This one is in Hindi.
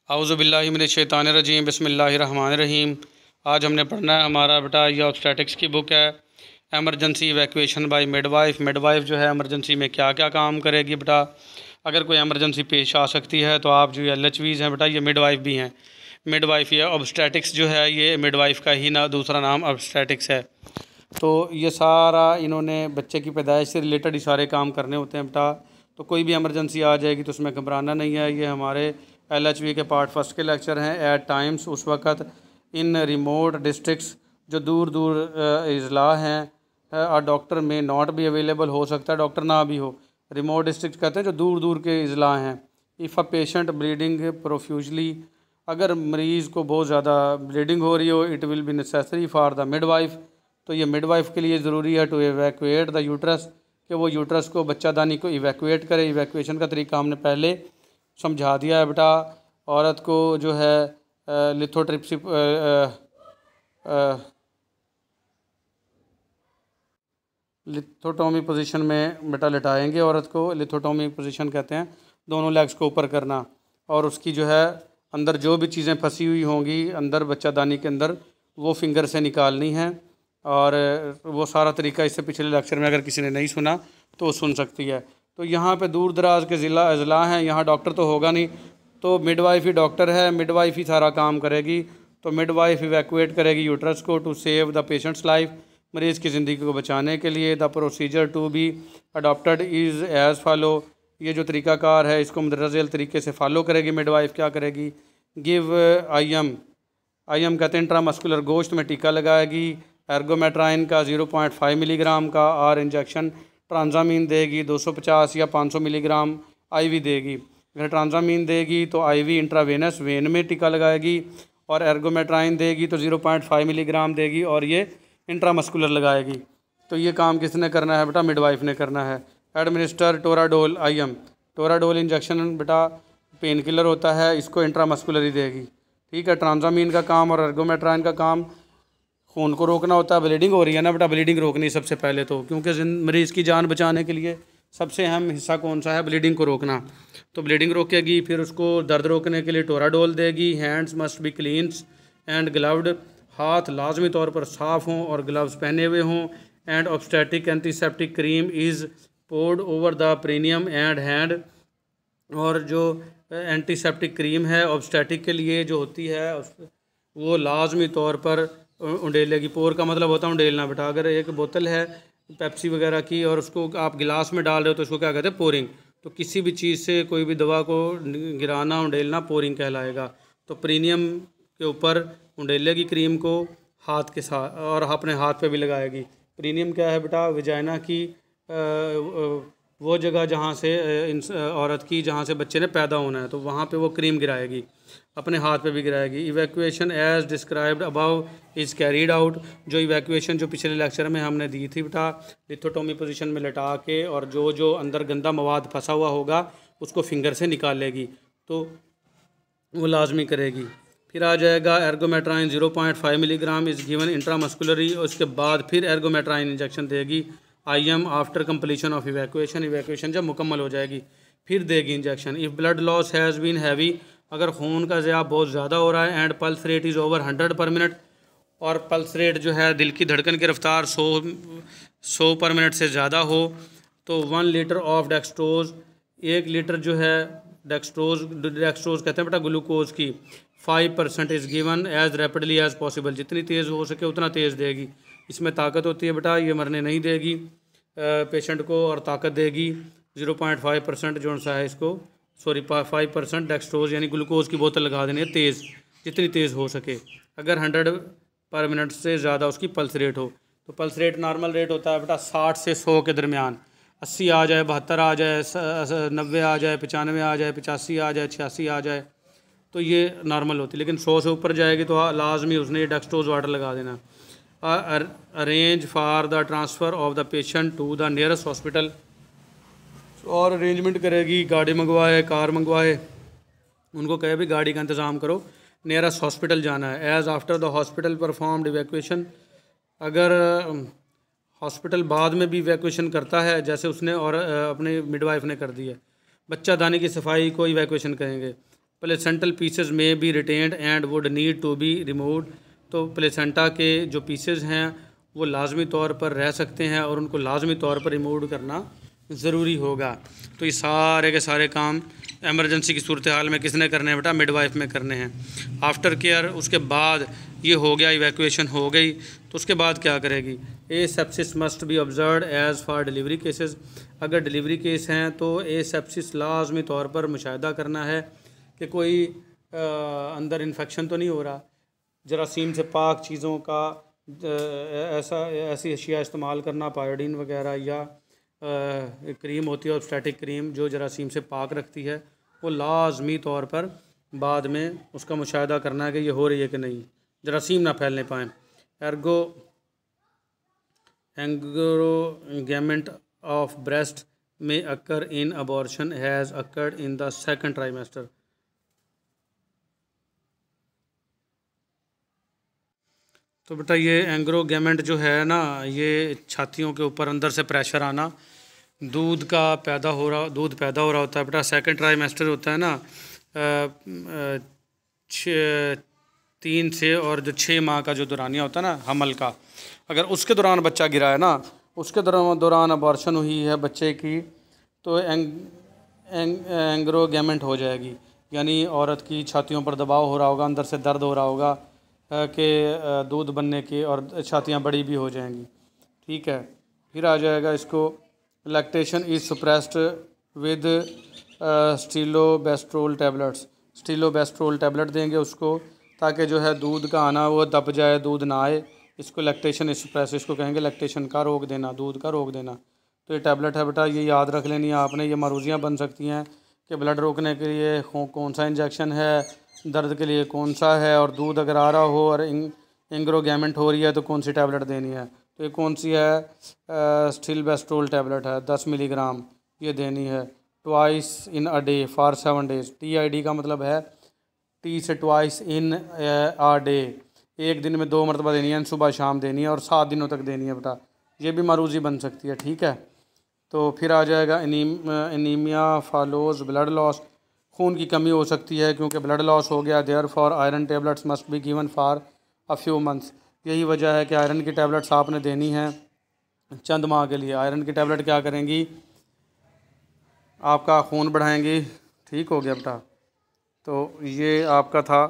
औज़ुबिल्लाहि मिनश्शैतानिर्रजीम बिस्मिल्लाहिर्रहमानिर्रहीम। आज हमने पढ़ना है हमारा बेटा ये ऑब्स्टेटिक्स की बुक है, emergency evacuation by midwife. Midwife जो है एमरजेंसी में क्या क्या काम करेगी बेटा। अगर कोई एमरजेंसी पेश आ सकती है तो आप जो LHVs हैं बेटा ये मिडवाइफ भी हैं। मिडवाइफ या ऑब्स्टेटिक्स जो है ये मिडवाइफ का ही ना दूसरा नाम ऑब्स्टेटिक्स है। तो ये सारा इन्होंने बच्चे की पैदाइश से रिलेटेड ही सारे काम करने होते हैं बेटा। तो कोई भी एमरजेंसी आ जाएगी तो उसमें घबराना नहीं है। ये हमारे LHV के पार्ट फर्स्ट के लेक्चर हैं। एट टाइम्स उस वक़्त इन रिमोट डिस्ट्रिक्ट्स जो दूर दूर अजला हैं और डॉक्टर में नॉट भी अवेलेबल हो सकता है, डॉक्टर ना भी हो। रिमोट डिस्ट्रिक्ट कहते हैं जो दूर दूर के अजला हैं। If a patient bleeding profusely, अगर मरीज़ को बहुत ज़्यादा ब्लीडिंग हो रही हो, it will be necessary for the midwife. तो ये मिडवाइफ के लिए ज़रूरी है टू इवैक्यूएट द यूट्रस, कि वो यूट्रस को बच्चादानी को इवैक्यूएट करे। इवैक्यूएशन का तरीका हमने पहले समझा दिया है बेटा। औरत को जो है लिथोट्रिप्सी लिथोटोमी पोजीशन में बेटा लिटाएंगे औरत को। लिथोटोमी पोजीशन कहते हैं दोनों लेग्स को ऊपर करना, और उसकी जो है अंदर जो भी चीज़ें फंसी हुई होंगी अंदर बच्चादानी के अंदर वो फिंगर से निकालनी है। और वो सारा तरीका इससे पिछले लेक्चर में अगर किसी ने नहीं सुना तो सुन सकती है। तो यहाँ पे दूर दराज के अजला हैं, यहाँ डॉक्टर तो होगा नहीं, तो मिडवाइफ ही डॉक्टर है, मिडवाइफ ही सारा काम करेगी। तो मिडवाइफ इवैक्यूएट करेगी यूट्रस को to save the patient's life, मरीज़ की ज़िंदगी को बचाने के लिए। The procedure to be adopted is as follow, ये जो तरीक़ाकार है इसको मुंदरज़ेल तरीके से फॉलो करेगी मिडवाइफ। क्या करेगी? गिव IM कहते हैं इंट्रामस्कुलर, गोश्त में टीका लगाएगी। एर्गोमेट्राइन का 0.5 मिलीग्राम का और इंजेक्शन ट्रांजामीन देगी 250 या 500 मिलीग्राम IV देगी। अगर ट्रांजामीन देगी तो IV इंट्रावेनस वेन में टीका लगाएगी, और एर्गोमेट्राइन देगी तो 0.5 मिलीग्राम देगी और ये इंट्रामस्कुलर लगाएगी। तो ये काम किसने करना है बेटा? मिडवाइफ ने करना है। एडमिनिस्टर टोराडोल IM, टोराडोल इंजेक्शन बेटा पेन किलर होता है, इसको इंट्रामस्कुलर ही देगी। ठीक है। ट्रांजामीन का काम और एर्गोमेट्राइन का काम खून को रोकना होता है। ब्लीडिंग हो रही है ना बेटा, ब्लीडिंग रोकनी सबसे पहले तो, क्योंकि मरीज़ की जान बचाने के लिए सबसे अहम हिस्सा कौन सा है? ब्लीडिंग को रोकना। तो ब्लीडिंग रोकेगी, फिर उसको दर्द रोकने के लिए टोराडोल देगी। Hands must be cleans and gloved, हाथ लाजमी तौर पर साफ़ हों और ग्लव्स पहने हुए हों। And obstetric antiseptic cream is poured over the perineum and hand, और जो एंटीसेप्टिक क्रीम है ऑब्स्टेटिक के लिए जो होती है वो लाजमी तौर पर उंडेलेगी। पोर का मतलब होता है उंडेलना बेटा। अगर एक बोतल है पेप्सी वगैरह की और उसको आप गिलास में डाल रहे हो तो उसको क्या कहते हैं? पोरिंग। तो किसी भी चीज़ से कोई भी दवा को गिराना उंडेलना पोरिंग कहलाएगा। तो पेरिनियम के ऊपर उंडेलेगी क्रीम को हाथ के साथ, और अपने हाथ पे भी लगाएगी। पेरिनियम क्या है बेटा? विजाइना की वो जगह जहाँ से औरत की जहाँ से बच्चे ने पैदा होना है, तो वहाँ पे वो क्रीम गिराएगी, अपने हाथ पे भी गिराएगी। Evacuation as described above is carried out, जो इवैक्यूएशन जो पिछले लेक्चर में हमने दी थी बेटा, लिथोटोमी पोजीशन में लटा के, और जो जो अंदर गंदा मवाद फंसा हुआ होगा उसको फिंगर से निकाल लेगी, तो वो लाजमी करेगी। फिर आ जाएगा ergometrine 0.5 milligram is given intramuscularly, उसके बाद फिर एर्गोमेट्राइन इंजेक्शन देगी IM after completion of evacuation, evacuation जब मुकम्मल हो जाएगी फिर देगी injection. If blood loss has been heavy, अगर खून का ज़िया बहुत ज़्यादा हो रहा है, and pulse rate is over 100 per minute, और पल्स रेट जो है दिल की धड़कन की रफ्तार 100 पर मिनट से ज़्यादा हो, तो 1 लीटर ऑफ डेक्सट्रोज, 1 लीटर जो है डेक्सट्रोज कहते हैं बेटा ग्लूकोज की, 5% is given as rapidly as possible, जितनी तेज़ हो सके उतना तेज़ देगी। इसमें ताकत होती है बेटा, ये मरने नहीं देगी पेशेंट को, और ताकत देगी 0.5% जो सा है इसको 5% डेक्सट्रोज यानी ग्लूकोज की बोतल लगा देनी है तेज़, जितनी तेज़ हो सके। अगर 100 पर मिनट से ज़्यादा उसकी पल्स रेट हो, तो पल्स रेट नॉर्मल रेट होता है बेटा 60 से 100 के दरमियान। 80 आ जाए, 72 आ जाए, 90 आ जाए, 95 आ जाए, 85 आ जाए, 86 आ जाए, तो ये नॉर्मल होती है। लेकिन 100 से ऊपर जाएगी तो लाजमी उसने ये डेक्सट्रोज वाटर लगा देना। Arrange for the transfer of the patient to the nearest hospital, और अरेंजमेंट करेगी, गाड़ी मंगवाए, कार मंगवाए, उनको कहे भी गाड़ी का इंतज़ाम करो, नियरेस्ट हॉस्पिटल जाना है। As after the hospital performed evacuation, अगर हॉस्पिटल बाद में भी इवैक्यूएशन करता है जैसे उसने और अपने मिडवाइफ ने कर दी है, बच्चादानी की सफाई को इवैक्यूएशन कहेंगे। Placental pieces may be retained and would need to be removed. तो प्लेसेंटा के जो पीसेस हैं वो लाजमी तौर पर रह सकते हैं और उनको लाजमी तौर पर रिमूव करना ज़रूरी होगा। तो ये सारे के सारे काम एमरजेंसी की सूरत हाल में किसने करने हैं बेटा? मिडवाइफ में करने हैं। आफ्टर केयर, उसके बाद ये हो गया, इवैक्यूएशन हो गई, तो उसके बाद क्या करेगी? A sepsis must be observed as for delivery cases. अगर डिलीवरी केस हैं तो ए सेप्सिस लाजमी तौर पर मुशाहिदा करना है कि कोई अंदर इन्फेक्शन तो नहीं हो रहा, जरासीम से पाक चीज़ों का ऐसी अशिया इस्तेमाल करना, पायोडीन वगैरह या क्रीम होती है ऑब्स्टेटिक क्रीम जो जरासीम से पाक रखती है, वो लाजमी तौर पर बाद में उसका मुशाहिदा करना है कि ये हो रही है कि नहीं, जरासीम ना फैलने पाएँ। Engorgement of breast may occur in abortion has occurred in the second trimester. तो बेटा ये एंग्रोगेमेंट जो है ना, ये छातियों के ऊपर अंदर से प्रेशर आना, दूध पैदा हो रहा होता है बेटा। सेकंड ट्राइमेस्टर होता है ना 3 से और जो 6 माह का जो दौरानिया होता है ना हमल का, अगर उसके दौरान बच्चा गिरा है ना, उसके दौरान अबॉर्शन हुई है बच्चे की, तो एंग्रोगेमेंट हो जाएगी। यानी औरत की छातियों पर दबाव हो रहा होगा, अंदर से दर्द हो रहा होगा कि दूध बनने की, और छातियाँ बड़ी भी हो जाएंगी। ठीक है, फिर आ जाएगा इसको lactation is suppressed with stilboestrol tablets. Stilboestrol tablet देंगे उसको ताकि जो है दूध का आना वो दब जाए, दूध ना आए। इसको लैक्टेशन इज़ सप्रेस, इसको कहेंगे लैक्टेशन का रोक देना, दूध का रोक देना। तो ये टैबलेट है बेटा, ये याद रख लेनी है आपने। ये मारूजियाँ बन सकती हैं कि ब्लड रोकने के लिए कौन सा इंजेक्शन है, दर्द के लिए कौन सा है, और दूध अगर आ रहा हो और एंग्रोगेमेंट हो रही है तो कौन सी टैबलेट देनी है। तो ये कौन सी है? स्टीलोबेस्ट्रोल टैबलेट है 10 मिलीग्राम, ये देनी है twice in a day for 7 days. TID का मतलब है टी से ट्वाइस इन अ डे, एक दिन में 2 मरतबा देनी है, सुबह शाम देनी है और 7 दिनों तक देनी है बेटा। ये भी मारूजी बन सकती है। ठीक है, तो फिर आ जाएगा एनीमिया फॉलोज ब्लड लॉस। खून की कमी हो सकती है क्योंकि ब्लड लॉस हो गया, therefore iron tablets must be given for a few months. यही वजह है कि आयरन की टेबलेट्स आपने देनी है चंद माह के लिए। आयरन की टेबलेट क्या करेंगी? आपका खून बढ़ाएंगी। ठीक हो गया बेटा, तो ये आपका था